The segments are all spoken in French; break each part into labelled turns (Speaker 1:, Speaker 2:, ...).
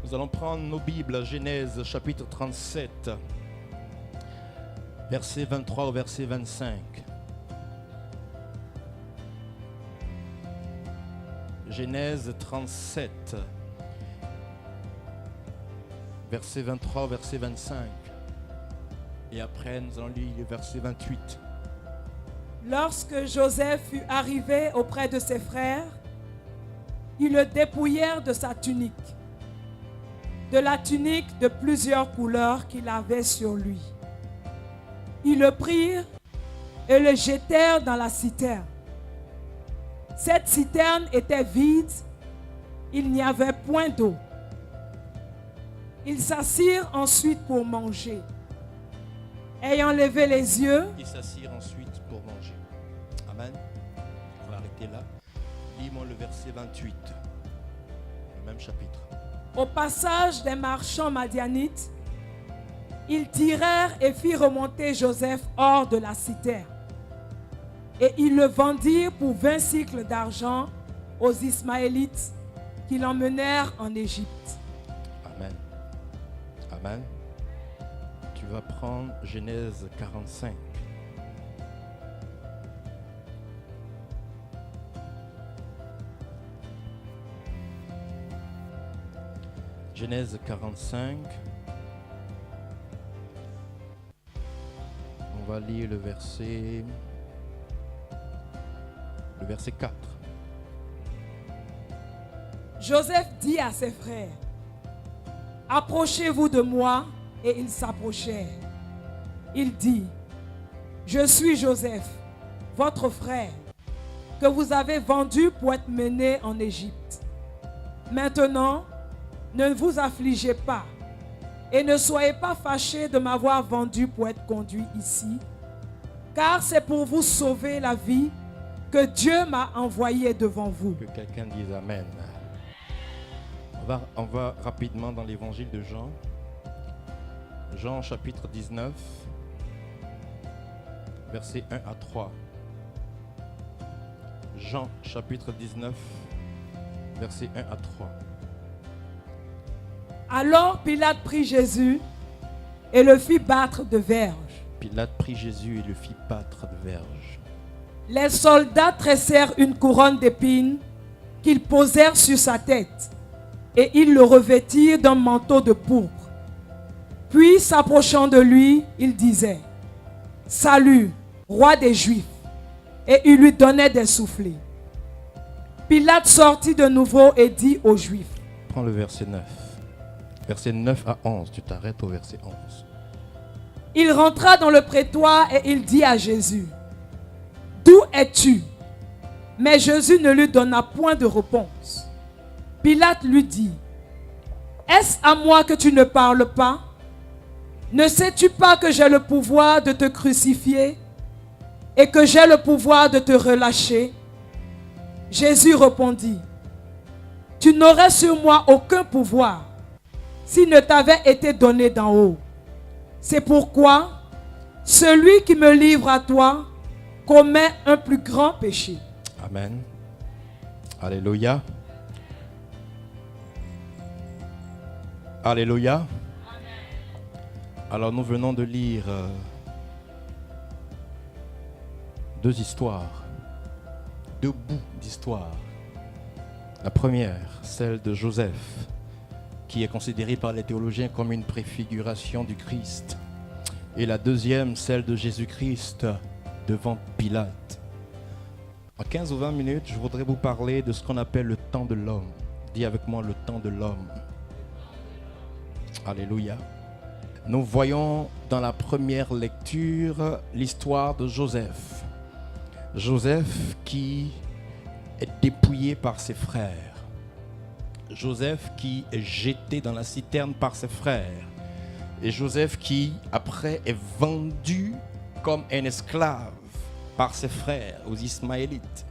Speaker 1: Nous allons prendre nos Bibles, Genèse chapitre 37, verset 23 au verset 25. Genèse 37, verset 23 au verset 25. Et après, nous allons lire le verset 28.
Speaker 2: Lorsque Joseph fut arrivé auprès de ses frères, ils le dépouillèrent de sa tunique, de la tunique de plusieurs couleurs qu'il avait sur lui. Ils le prirent et le jetèrent dans la citerne. Cette citerne était vide, il n'y avait point d'eau. Ils s'assirent ensuite pour manger. Ayant levé les yeux,
Speaker 1: Ils s'assirent ensuite pour manger. Amen. On va arrêter là. Lis-moi le verset 28, le même chapitre.
Speaker 2: au passage des marchands madianites, ils tirèrent et firent remonter Joseph hors de la citerne. Et ils le vendirent pour 20 cycles d'argent aux Ismaélites qui l'emmenèrent en Égypte.
Speaker 1: Amen. Amen. Tu vas prendre Genèse 45. Genèse 45. On va lire le verset 4.
Speaker 2: Joseph dit à ses frères, « Approchez-vous de moi. » Et ils s'approchèrent. Il dit, « Je suis Joseph, votre frère, que vous avez vendu pour être mené en Égypte. Maintenant, ne vous affligez pas et ne soyez pas fâchés de m'avoir vendu pour être conduit ici, car c'est pour vous sauver la vie que Dieu m'a envoyé devant vous. »
Speaker 1: Que quelqu'un dise Amen. On va rapidement dans l'évangile de Jean. Jean chapitre 19, versets 1 à 3. Jean chapitre 19, versets 1 à 3.
Speaker 2: Alors Pilate prit Jésus et le fit battre de verges.
Speaker 1: Pilate prit Jésus et le fit battre de verges.
Speaker 2: Les soldats tressèrent une couronne d'épines qu'ils posèrent sur sa tête et ils le revêtirent d'un manteau de pourpre. Puis, s'approchant de lui, il disait, « Salut, roi des Juifs !» Et il lui donnait des soufflets. Pilate sortit de nouveau et dit aux Juifs,
Speaker 1: Prends le verset 9. Verset 9 à 11. Tu t'arrêtes au verset 11.
Speaker 2: il rentra dans le prétoire et il dit à Jésus, « D'où es-tu » Mais Jésus ne lui donna point de réponse. Pilate lui dit, « Est-ce à moi que tu ne parles pas ? Ne sais-tu pas que j'ai le pouvoir de te crucifier et que j'ai le pouvoir de te relâcher ?» Jésus répondit, « Tu n'aurais sur moi aucun pouvoir s'il ne t'avait été donné d'en haut. C'est pourquoi celui qui me livre à toi commet un plus grand péché. »
Speaker 1: Amen. Alléluia. Alléluia. Alors nous venons de lire deux histoires, deux bouts d'histoire. La première, celle de Joseph, qui est considéré par les théologiens comme une préfiguration du Christ. Et la deuxième, celle de Jésus-Christ devant Pilate. En 15 ou 20 minutes, je voudrais vous parler de ce qu'on appelle le temps de l'homme. Dis avec moi, le temps de l'homme. Alléluia. Nous voyons dans la première lecture l'histoire de Joseph. Joseph qui est dépouillé par ses frères. Joseph qui est jeté dans la citerne par ses frères. Et Joseph qui, après, est vendu comme un esclave par ses frères aux Ismaélites.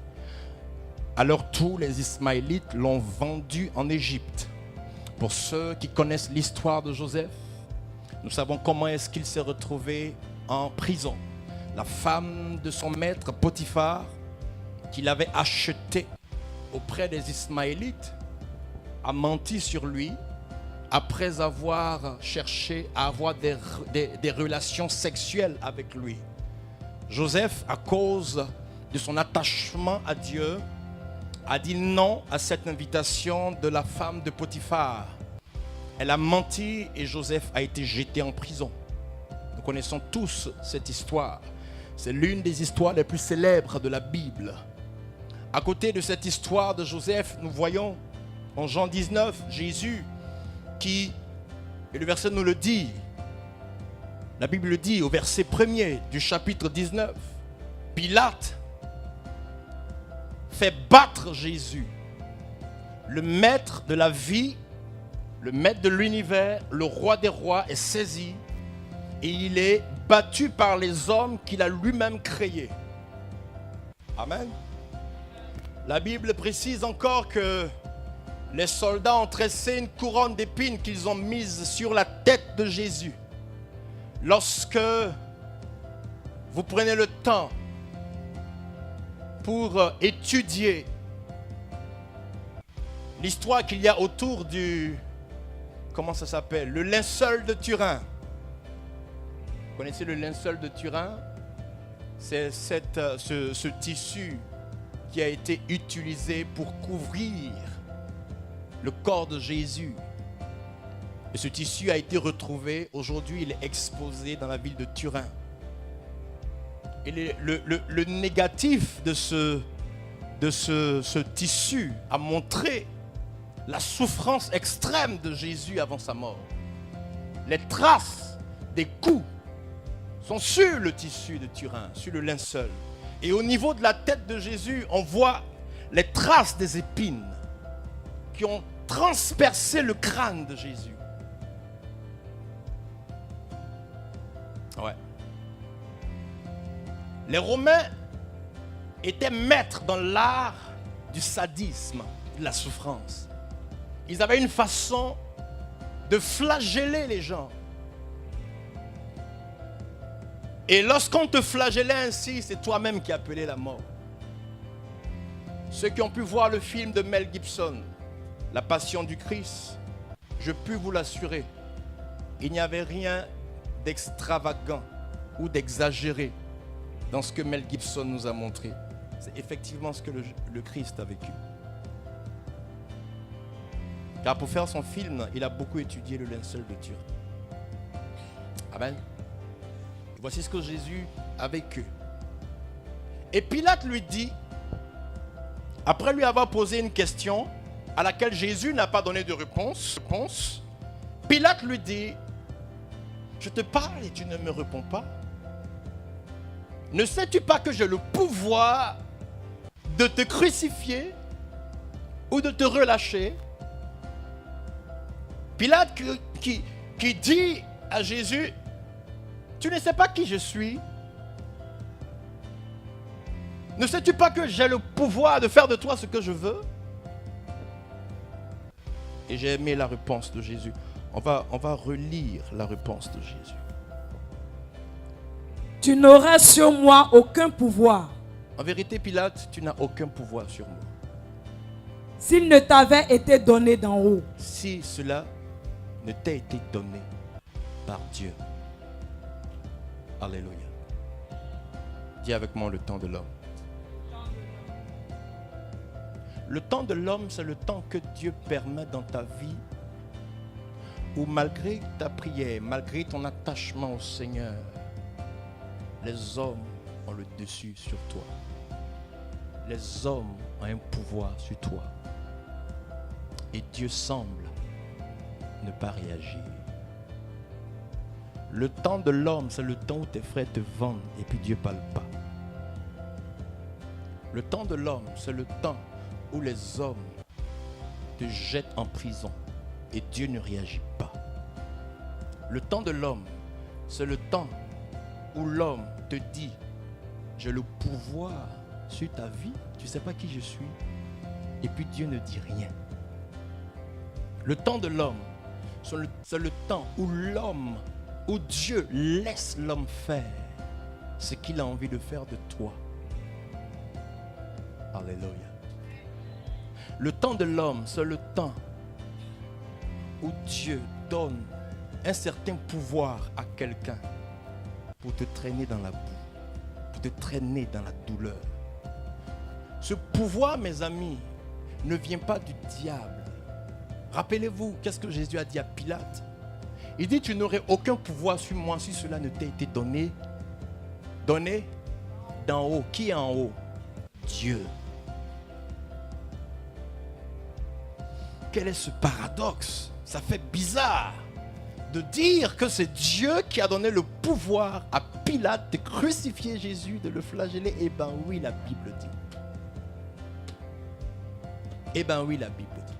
Speaker 1: Alors tous les Ismaélites l'ont vendu en Égypte. Pour ceux qui connaissent l'histoire de Joseph, nous savons comment est-ce qu'il s'est retrouvé en prison. La femme de son maître Potiphar, qu'il avait acheté auprès des Ismaélites, a menti sur lui après avoir cherché à avoir des relations sexuelles avec lui. Joseph, à cause de son attachement à Dieu, a dit non à cette invitation de la femme de Potiphar. Elle a menti et Joseph a été jeté en prison. Nous connaissons tous cette histoire. C'est l'une des histoires les plus célèbres de la Bible. À côté de cette histoire de Joseph, nous voyons en Jean 19, Jésus qui, et le verset nous le dit, la Bible le dit au verset 1er du chapitre 19, Pilate fait battre Jésus, le maître de la vie, le maître de l'univers, le roi des rois est saisi et il est battu par les hommes qu'il a lui-même créés. Amen. La Bible précise encore que les soldats ont tressé une couronne d'épines qu'ils ont mise sur la tête de Jésus. Lorsque vous prenez le temps pour étudier l'histoire qu'il y a autour du, comment ça s'appelle, le linceul de Turin. Vous connaissez le linceul de Turin? C'est ce tissu qui a été utilisé pour couvrir le corps de Jésus. Et ce tissu a été retrouvé. Aujourd'hui, il est exposé dans la ville de Turin. Et le négatif de ce tissu a montré la souffrance extrême de Jésus avant sa mort. Les traces des coups sont sur le tissu de Turin, sur le linceul. Et au niveau de la tête de Jésus, on voit les traces des épines qui ont transpercé le crâne de Jésus. Ouais. Les Romains étaient maîtres dans l'art du sadisme, de la souffrance. Ils avaient une façon de flageller les gens. Et lorsqu'on te flagellait ainsi, c'est toi-même qui appelais la mort. Ceux qui ont pu voir le film de Mel Gibson, La Passion du Christ, je puis vous l'assurer, il n'y avait rien d'extravagant ou d'exagéré dans ce que Mel Gibson nous a montré. C'est effectivement ce que le Christ a vécu. Car pour faire son film, il a beaucoup étudié le linceul de Turin. Amen. Voici ce que Jésus a vécu. Et Pilate lui dit, après lui avoir posé une question à laquelle Jésus n'a pas donné de réponse, Pilate lui dit, je te parle et tu ne me réponds pas. Ne sais-tu pas que j'ai le pouvoir de te crucifier ou de te relâcher? Pilate qui dit à Jésus, tu ne sais pas qui je suis? Ne sais-tu pas que j'ai le pouvoir de faire de toi ce que je veux? Et j'ai aimé la réponse de Jésus. On va relire la réponse de Jésus.
Speaker 2: Tu n'auras sur moi aucun pouvoir.
Speaker 1: En vérité, Pilate, tu n'as aucun pouvoir sur moi.
Speaker 2: S'il ne t'avait été donné d'en haut.
Speaker 1: Si cela ne t'a été donné par Dieu. Alléluia. Dis avec moi le temps de l'homme. Le temps de l'homme, c'est le temps que Dieu permet dans ta vie où malgré ta prière, malgré ton attachement au Seigneur, les hommes ont le dessus sur toi. Les hommes ont un pouvoir sur toi. Et Dieu semble ne pas réagir. Le temps de l'homme, c'est le temps où tes frères te vendent et puis Dieu ne parle pas. Le temps de l'homme, c'est le temps où les hommes te jettent en prison et Dieu ne réagit pas. Le temps de l'homme, c'est le temps où l'homme te dit, j'ai le pouvoir sur ta vie, tu ne sais pas qui je suis, et puis Dieu ne dit rien. Le temps de l'homme, c'est le temps où l'homme, où Dieu laisse l'homme faire ce qu'il a envie de faire de toi. Alléluia. Le temps de l'homme, c'est le temps où Dieu donne un certain pouvoir à quelqu'un pour te traîner dans la boue, pour te traîner dans la douleur. Ce pouvoir, mes amis, ne vient pas du diable. Rappelez-vous, qu'est-ce que Jésus a dit à Pilate? Il dit, tu n'aurais aucun pouvoir sur moi si cela ne t'a été donné. Donné d'en haut. Qui est en haut? Dieu. Quel est ce paradoxe? Ça fait bizarre de dire que c'est Dieu qui a donné le pouvoir à Pilate de crucifier Jésus, de le flageller. Eh bien oui, la Bible dit. Eh bien oui, la Bible dit.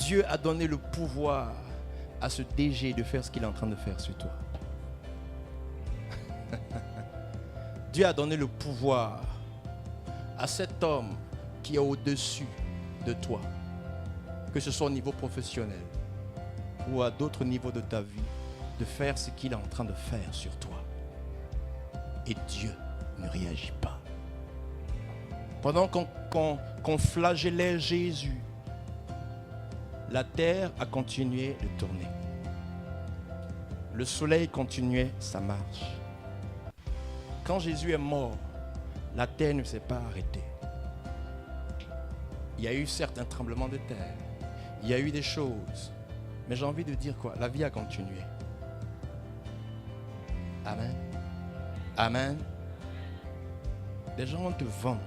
Speaker 1: Dieu a donné le pouvoir à ce DG de faire ce qu'il est en train de faire sur toi. Dieu a donné le pouvoir à cet homme qui est au-dessus de toi, que ce soit au niveau professionnel ou à d'autres niveaux de ta vie, de faire ce qu'il est en train de faire sur toi. Et Dieu ne réagit pas. Pendant qu'on flagellait Jésus, la terre a continué de tourner. Le soleil continuait sa marche. Quand Jésus est mort, la terre ne s'est pas arrêtée. Il y a eu certes un tremblement de terre. Il y a eu des choses. Mais j'ai envie de dire quoi? La vie a continué. Amen. Amen. Les gens vont te vendre.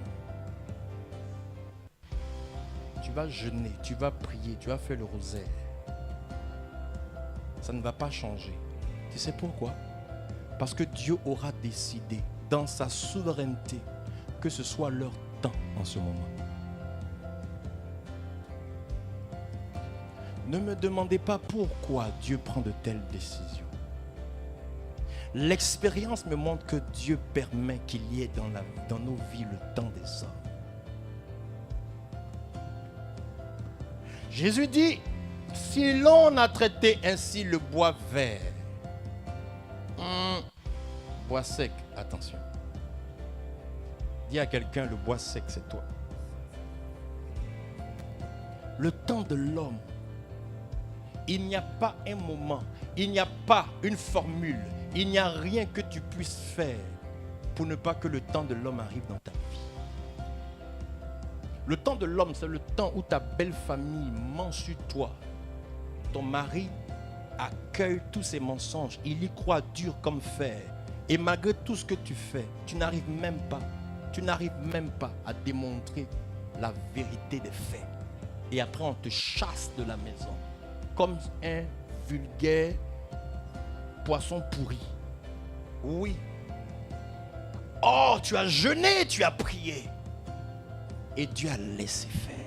Speaker 1: Tu vas jeûner, tu vas prier, tu vas faire le rosaire. Ça ne va pas changer. Tu sais pourquoi? Parce que Dieu aura décidé dans sa souveraineté que ce soit leur temps en ce moment. Ne me demandez pas pourquoi Dieu prend de telles décisions. L'expérience me montre que Dieu permet qu'il y ait dans nos vies le temps des hommes. Jésus dit, si l'on a traité ainsi le bois vert, bois sec, attention. Dis à quelqu'un, le bois sec, c'est toi. Le temps de l'homme, il n'y a pas un moment, il n'y a pas une formule, il n'y a rien que tu puisses faire pour ne pas que le temps de l'homme arrive dans ta vie. Le temps de l'homme, c'est le temps où ta belle famille ment sur toi. Ton mari accueille tous ces mensonges. Il y croit dur comme fer. Et malgré tout ce que tu fais, tu n'arrives même pas à démontrer la vérité des faits. Et après, on te chasse de la maison. Comme un vulgaire poisson pourri. Oui. Oh, tu as jeûné, tu as prié. Et Dieu a laissé faire.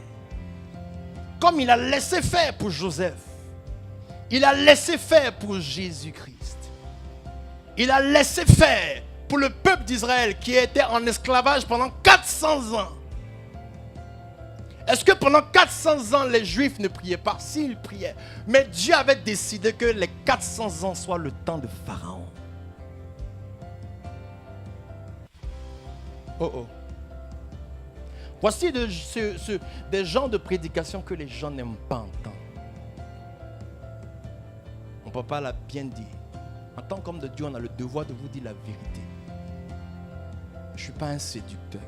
Speaker 1: Comme il a laissé faire pour Joseph. Il a laissé faire pour Jésus-Christ. Il a laissé faire pour le peuple d'Israël qui était en esclavage pendant 400 ans. Est-ce que pendant 400 ans, les Juifs ne priaient pas? Si, ils priaient. Mais Dieu avait décidé que les 400 ans soient le temps de Pharaon. Oh oh. Voici des genres de prédications que les gens n'aiment pas entendre. Mon papa l'a bien dit. En tant qu'homme de Dieu, on a le devoir de vous dire la vérité. Je ne suis pas un séducteur.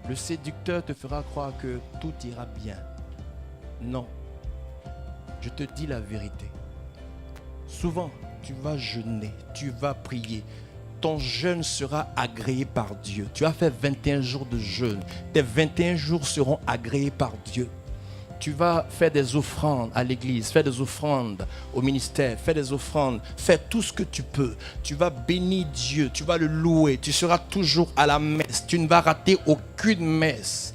Speaker 1: Le séducteur te fera croire que tout ira bien. Non. Je te dis la vérité. Souvent, tu vas jeûner, tu vas prier. Ton jeûne sera agréé par Dieu. Tu as fait 21 jours de jeûne. Tes 21 jours seront agréés par Dieu. Tu vas faire des offrandes à l'église, faire des offrandes au ministère, faire des offrandes, faire tout ce que tu peux. Tu vas bénir Dieu, tu vas le louer. Tu seras toujours à la messe. Tu ne vas rater aucune messe.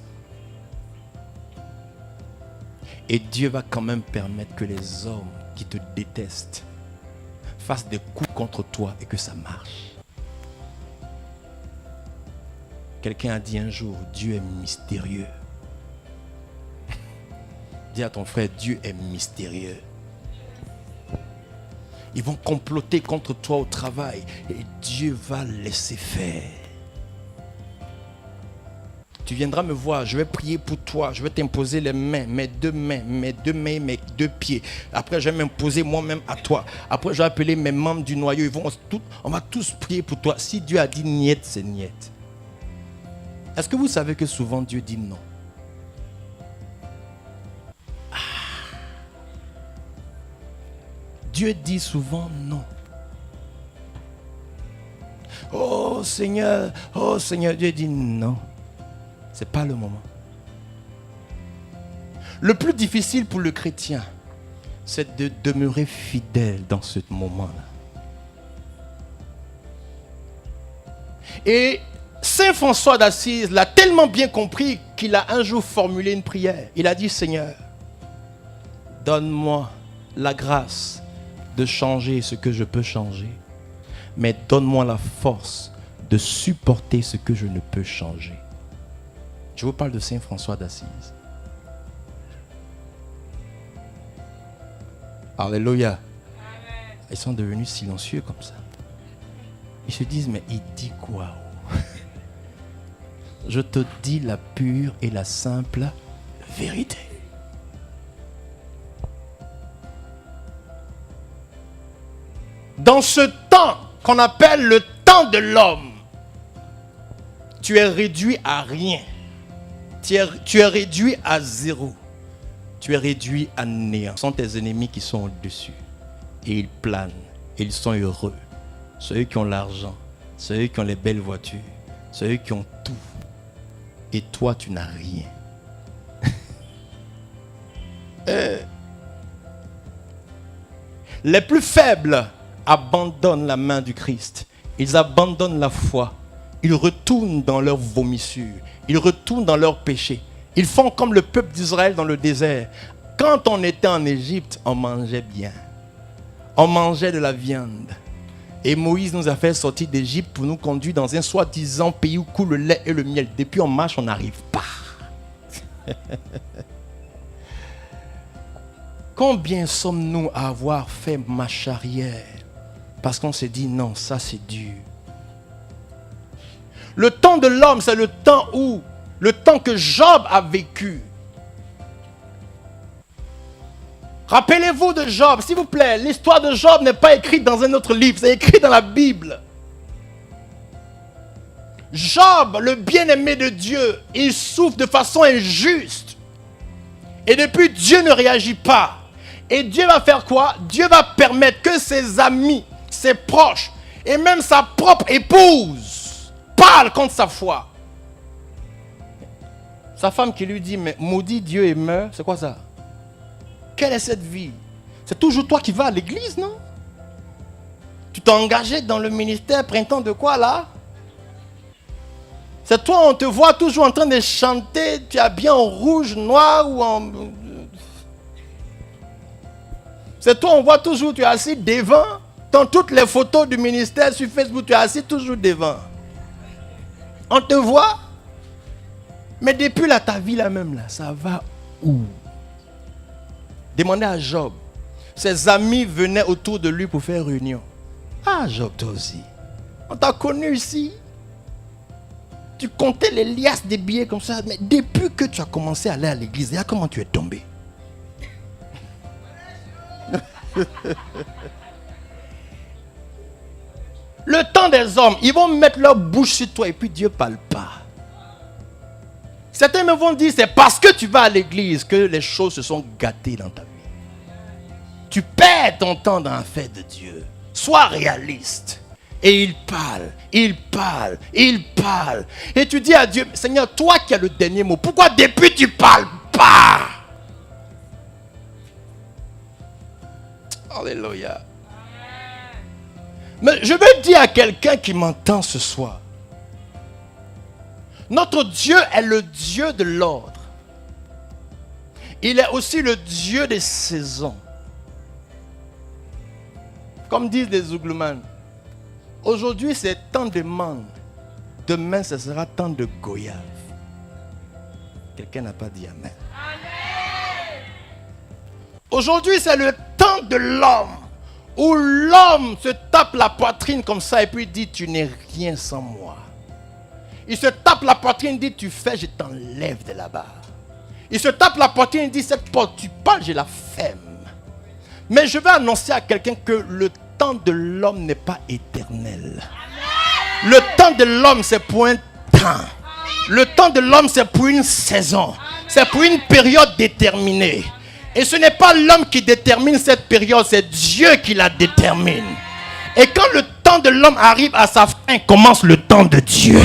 Speaker 1: Et Dieu va quand même permettre que les hommes qui te détestent fassent des coups contre toi et que ça marche. Quelqu'un a dit un jour, Dieu est mystérieux. Dis à ton frère, Dieu est mystérieux. Ils vont comploter contre toi au travail et Dieu va laisser faire. Tu viendras me voir, je vais prier pour toi, je vais t'imposer les mains, mes deux mains, mes deux pieds. Après, je vais m'imposer moi-même à toi. Après, je vais appeler mes membres du noyau. On va tous prier pour toi. Si Dieu a dit niet, c'est niet. Est-ce que vous savez que souvent Dieu dit non? Dieu dit souvent non. Oh Seigneur, Dieu dit non. Ce n'est pas le moment. Le plus difficile pour le chrétien, c'est de demeurer fidèle dans ce moment-là. Et Saint François d'Assise l'a tellement bien compris qu'il a un jour formulé une prière. Il a dit, Seigneur, donne-moi la grâce de changer ce que je peux changer, mais donne-moi la force de supporter ce que je ne peux changer. Je vous parle de Saint François d'Assise. Alléluia. Ils sont devenus silencieux comme ça. Ils se disent, mais il dit quoi? Je te dis la pure et la simple vérité. Dans ce temps qu'on appelle le temps de l'homme, tu es réduit à rien. Tu es réduit à zéro. Tu es réduit à néant. Ce sont tes ennemis qui sont au-dessus. Et ils planent. Et ils sont heureux. Ceux qui ont l'argent. Ceux qui ont les belles voitures. Ceux qui ont tout. Et toi, tu n'as rien. Les plus faibles abandonnent la main du Christ. Ils abandonnent la foi. Ils retournent dans leurs vomissures. Ils retournent dans leurs péchés. Ils font comme le peuple d'Israël dans le désert. Quand on était en Égypte, on mangeait bien. On mangeait de la viande. Et Moïse nous a fait sortir d'Égypte pour nous conduire dans un soi-disant pays où coule le lait et le miel. Depuis on marche, on n'arrive pas. Combien sommes-nous à avoir fait marche arrière parce qu'on s'est dit non, ça c'est dur. Le temps de l'homme, c'est le temps que Job a vécu. Rappelez-vous de Job, s'il vous plaît. L'histoire de Job n'est pas écrite dans un autre livre, c'est écrit dans la Bible. Job, le bien-aimé de Dieu, il souffre de façon injuste. Et depuis, Dieu ne réagit pas. Et Dieu va faire quoi? Dieu va permettre que ses amis, ses proches, et même sa propre épouse parlent contre sa foi. Sa femme qui lui dit, mais maudit Dieu et meurt, c'est quoi ça? Quelle est cette vie? C'est toujours toi qui vas à l'église, non? Tu t'es engagé dans le ministère printemps de quoi là? C'est toi, on te voit toujours en train de chanter, tu es habillé en rouge, noir ou en... C'est toi, on voit toujours, tu es assis devant. Dans toutes les photos du ministère sur Facebook, tu es assis toujours devant. On te voit. Mais depuis là, ta vie là même, là, ça va où? Demandez à Job. Ses amis venaient autour de lui pour faire réunion. Ah, Job, toi aussi. On t'a connu ici. Tu comptais les liasses des billets comme ça. Mais depuis que tu as commencé à aller à l'église, regarde comment tu es tombé. Le temps des hommes, ils vont mettre leur bouche sur toi et puis Dieu ne parle pas. Certains me vont dire, c'est parce que tu vas à l'église que les choses se sont gâtées dans ta vie. Tu perds ton temps dans l'affaire de Dieu. Sois réaliste. Et il parle, il parle, il parle. Et tu dis à Dieu, Seigneur, toi qui as le dernier mot, pourquoi depuis tu ne parles pas? Alléluia. Mais je veux dire à quelqu'un qui m'entend ce soir, notre Dieu est le Dieu de l'ordre. Il est aussi le Dieu des saisons. Comme disent les Zougloumanes, aujourd'hui c'est temps de mangue, demain ce sera temps de goyave. Quelqu'un n'a pas dit amen. Amen. Aujourd'hui c'est le temps de l'homme, où l'homme se tape la poitrine comme ça et puis dit tu n'es rien sans moi. Il se tape la poitrine, il dit, tu fais, je t'enlève de là-bas. Il se tape la poitrine, il dit, cette porte, tu parles, je la ferme. Mais je vais annoncer à quelqu'un que le temps de l'homme n'est pas éternel. Le temps de l'homme, c'est pour un temps. Le temps de l'homme, c'est pour une saison. C'est pour une période déterminée. Et ce n'est pas l'homme qui détermine cette période, c'est Dieu qui la détermine. Et quand le temps de l'homme arrive à sa fin, commence le temps de Dieu.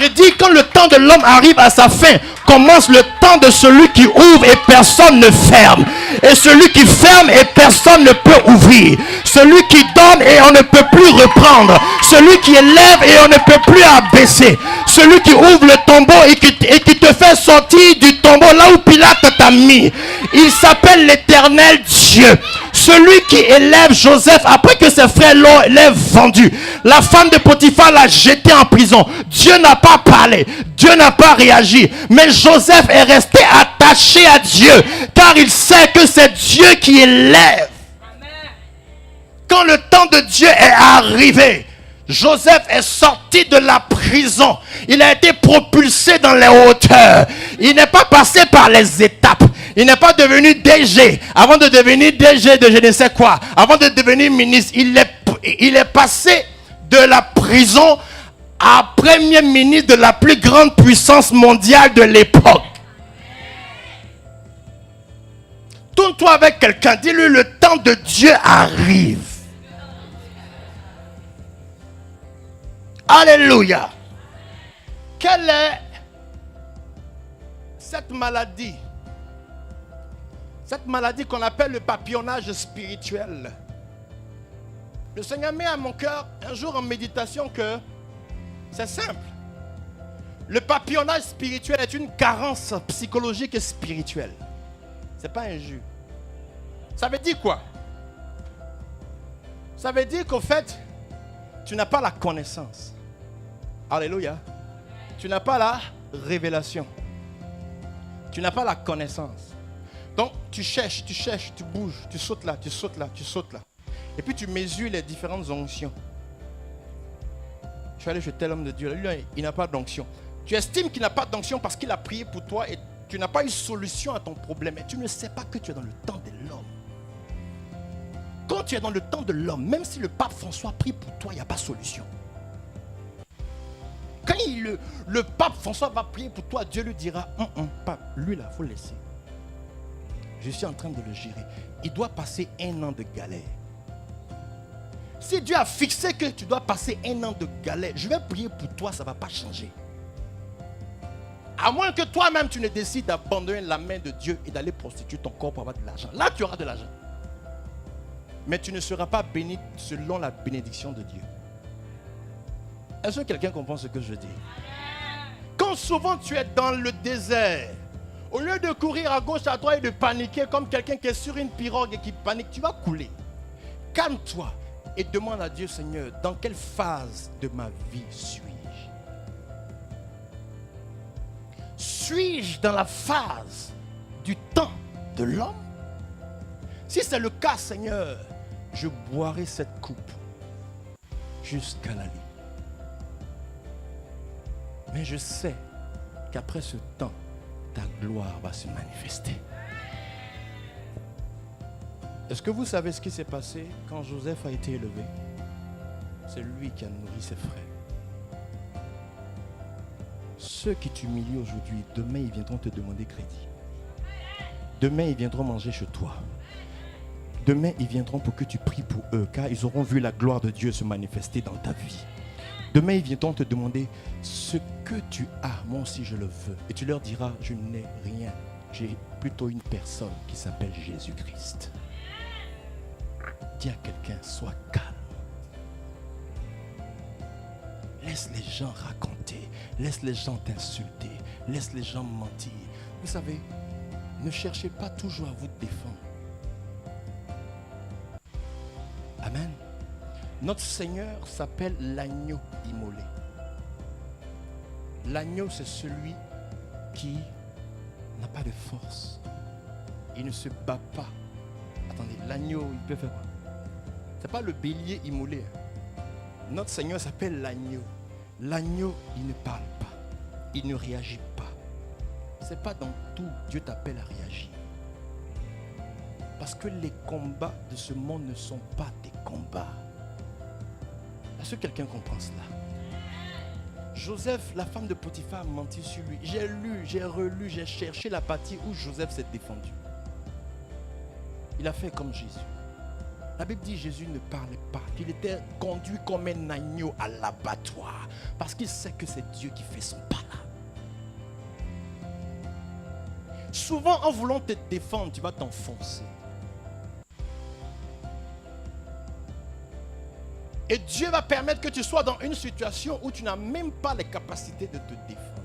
Speaker 1: Je dis, quand le temps de l'homme arrive à sa fin, commence le temps de celui qui ouvre et personne ne ferme. Et celui qui ferme et personne ne peut ouvrir. Celui qui donne et on ne peut plus reprendre. Celui qui élève et on ne peut plus abaisser. Celui qui ouvre le tombeau et qui te fait sortir du tombeau là où Pilate t'a mis. Il s'appelle l'Éternel Dieu. Celui qui élève Joseph après que ses frères l'aient vendu. La femme de Potiphar l'a jeté en prison. Dieu n'a pas parlé. Dieu n'a pas réagi. Mais Joseph est resté attaché à Dieu. Car il sait que c'est Dieu qui élève. Quand le temps de Dieu est arrivé, Joseph est sorti de la prison. Il a été propulsé dans les hauteurs. Il n'est pas passé par les étapes. Il n'est pas devenu DG. Avant de devenir DG de je ne sais quoi. Avant de devenir ministre. Il est passé de la prison à premier ministre de la plus grande puissance mondiale de l'époque. Tourne-toi avec quelqu'un. Dis-lui, le temps de Dieu arrive. Alléluia. Quelle est cette maladie? Cette maladie qu'on appelle le papillonnage spirituel. Le Seigneur met à mon cœur un jour en méditation que c'est simple. Le papillonnage spirituel est une carence psychologique et spirituelle. Ce n'est pas un jus. Ça veut dire quoi? Ça veut dire qu'au fait, tu n'as pas la connaissance. Alléluia. Tu n'as pas la révélation. Tu n'as pas la connaissance. Donc, tu cherches, tu bouges, tu sautes là, tu sautes là, tu sautes là. Et puis, tu mesures les différentes onctions. Je suis allé chez tel homme de Dieu. Lui, il n'a pas d'onction. Tu estimes qu'il n'a pas d'onction parce qu'il a prié pour toi et tu n'as pas eu solution à ton problème. Et tu ne sais pas que tu es dans le temps de l'homme. Quand tu es dans le temps de l'homme, même si le pape François prie pour toi, il n'y a pas de solution. Quand le pape François va prier pour toi, Dieu lui dira, pape, lui là, il faut le laisser. Je suis en train de le gérer. Il doit passer 1 an de galère. Si Dieu a fixé que tu dois passer 1 an de galère, je vais prier pour toi, ça ne va pas changer. À moins que toi-même tu ne décides d'abandonner la main de Dieu et d'aller prostituer ton corps pour avoir de l'argent. Là, tu auras de l'argent. Mais tu ne seras pas béni selon la bénédiction de Dieu. Est-ce que quelqu'un comprend ce que je dis? Quand souvent tu es dans le désert, au lieu de courir à gauche, à droite et de paniquer comme quelqu'un qui est sur une pirogue et qui panique, tu vas couler. Calme-toi et demande à Dieu, Seigneur, dans quelle phase de ma vie suis-je? Suis-je dans la phase du temps de l'homme? Si c'est le cas, Seigneur, je boirai cette coupe jusqu'à la nuit. Mais je sais qu'après ce temps, ta gloire va se manifester. Est-ce que vous savez ce qui s'est passé quand Joseph a été élevé? C'est lui qui a nourri ses frères. Ceux qui t'humilient aujourd'hui, demain ils viendront te demander crédit. Demain ils viendront manger chez toi. Demain ils viendront pour que tu pries pour eux, car ils auront vu la gloire de Dieu se manifester dans ta vie. Demain, ils viendront te demander ce que tu as, moi aussi je le veux. Et tu leur diras, je n'ai rien. J'ai plutôt une personne qui s'appelle Jésus-Christ. Dis à quelqu'un, sois calme. Laisse les gens raconter. Laisse les gens t'insulter. Laisse les gens mentir. Vous savez, ne cherchez pas toujours à vous défendre. Amen. Notre Seigneur s'appelle l'agneau immolé. L'agneau, c'est celui qui n'a pas de force. Il ne se bat pas. Attendez, l'agneau, il peut faire quoi? Ce n'est pas le bélier immolé. Notre Seigneur s'appelle l'agneau. L'agneau, il ne parle pas. Il ne réagit pas. C'est pas dans tout Dieu t'appelle à réagir. Parce que les combats de ce monde ne sont pas des combats. Est-ce que quelqu'un comprend cela? Joseph, la femme de Potiphar, a menti sur lui. J'ai lu, j'ai relu, j'ai cherché la partie où Joseph s'est défendu. Il a fait comme Jésus. La Bible dit que Jésus ne parlait pas, qu'il était conduit comme un agneau à l'abattoir. Parce qu'il sait que c'est Dieu qui fait son pas là. Souvent, en voulant te défendre, tu vas t'enfoncer. Et Dieu va permettre que tu sois dans une situation où tu n'as même pas les capacités de te défendre.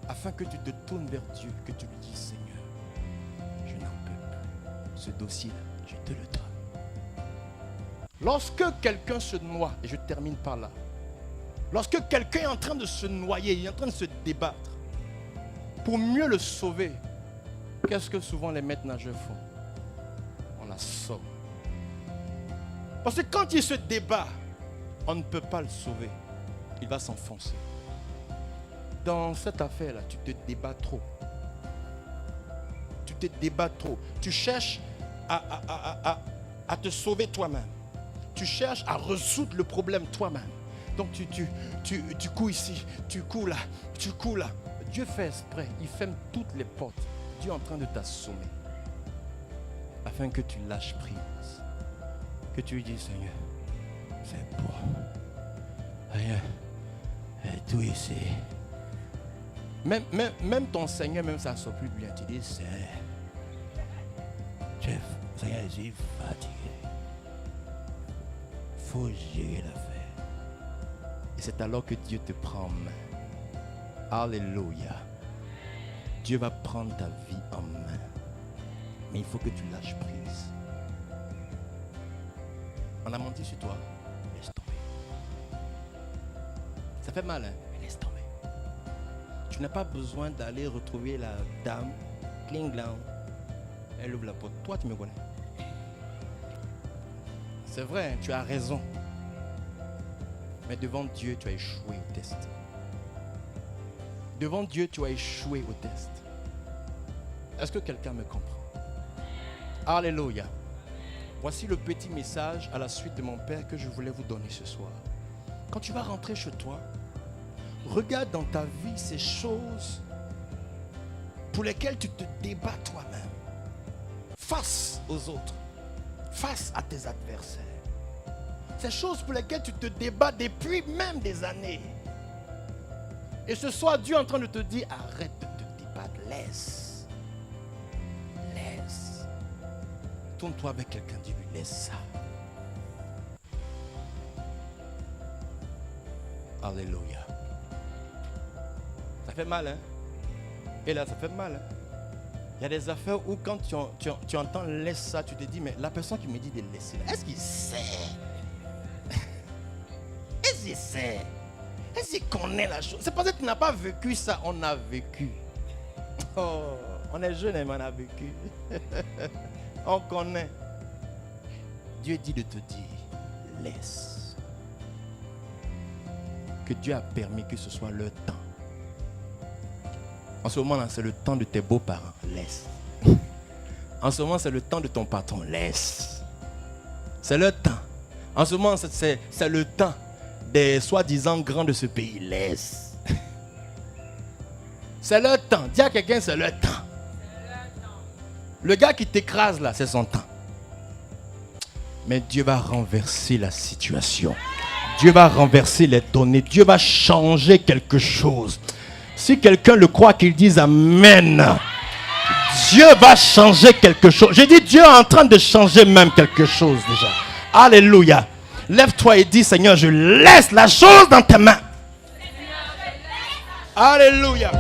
Speaker 1: Afin que tu te tournes vers Dieu, que tu lui dises, Seigneur, je n'en peux plus. Ce dossier-là, je te le donne. Lorsque quelqu'un se noie, et je termine par là, lorsque quelqu'un est en train de se noyer, il est en train de se débattre, pour mieux le sauver, qu'est-ce que souvent les maîtres nageurs font? On l'assomme. Parce que quand il se débat, on ne peut pas le sauver. Il va s'enfoncer. Dans cette affaire-là, tu te débats trop. Tu te débats trop. Tu cherches à te sauver toi-même. Tu cherches à résoudre le problème toi-même. Donc tu couds ici, tu couds là, tu couds là. Dieu fait exprès. Il ferme toutes les portes. Dieu est en train de t'assommer. Afin que tu lâches prise. Que tu lui dis, Seigneur, c'est bon. Rien. Et tout ici. Même ton Seigneur, même ça ne sort plus bien. Tu dis, c'est. Chef, Seigneur, je suis fatigué. Il faut gérer l'affaire. Et c'est alors que Dieu te prend en main. Alléluia. Dieu va prendre ta vie en main. Mais il faut que tu lâches prise. On a menti sur toi, laisse tomber. Ça fait mal, hein? Mais laisse tomber. Tu n'as pas besoin d'aller retrouver la dame, cling glang. Elle ouvre la porte. Toi, tu me connais. C'est vrai, hein, tu as raison. Mais devant Dieu, tu as échoué au test. Devant Dieu, tu as échoué au test. Est-ce que quelqu'un me comprend? Alléluia. Voici le petit message à la suite de mon Père que je voulais vous donner ce soir. Quand tu vas rentrer chez toi, regarde dans ta vie ces choses pour lesquelles tu te débats toi-même. Face aux autres, face à tes adversaires. Ces choses pour lesquelles tu te débats depuis même des années. Et ce soir, Dieu est en train de te dire, arrête de te débattre, laisse. Tourne-toi avec quelqu'un, dis-lui, laisse ça. Alléluia. Ça fait mal, hein? Et là, ça fait mal, hein? Il y a des affaires où quand tu entends laisse ça, tu te dis, mais la personne qui me dit de laisser, est-ce qu'il sait? Est-ce qu'il sait? Est-ce qu'il connaît la chose? C'est parce que tu n'as pas vécu ça, on a vécu. Oh, on est jeune, mais on a vécu. On connaît. Dieu dit de te dire, laisse. Que Dieu a permis que ce soit leur temps. En ce moment-là, c'est le temps de tes beaux-parents. Laisse. En ce moment, c'est le temps de ton patron. Laisse. C'est leur temps. En ce moment, c'est le temps des soi-disant grands de ce pays. Laisse. C'est leur temps. Dis à quelqu'un, c'est leur temps. Le gars qui t'écrase là, c'est son temps. Mais Dieu va renverser la situation. Dieu va renverser les données. Dieu va changer quelque chose. Si quelqu'un le croit, qu'il dise Amen. Dieu va changer quelque chose. J'ai dit Dieu est en train de changer même quelque chose déjà. Alléluia. Lève-toi et dis Seigneur, je laisse la chose dans tes mains. Alléluia.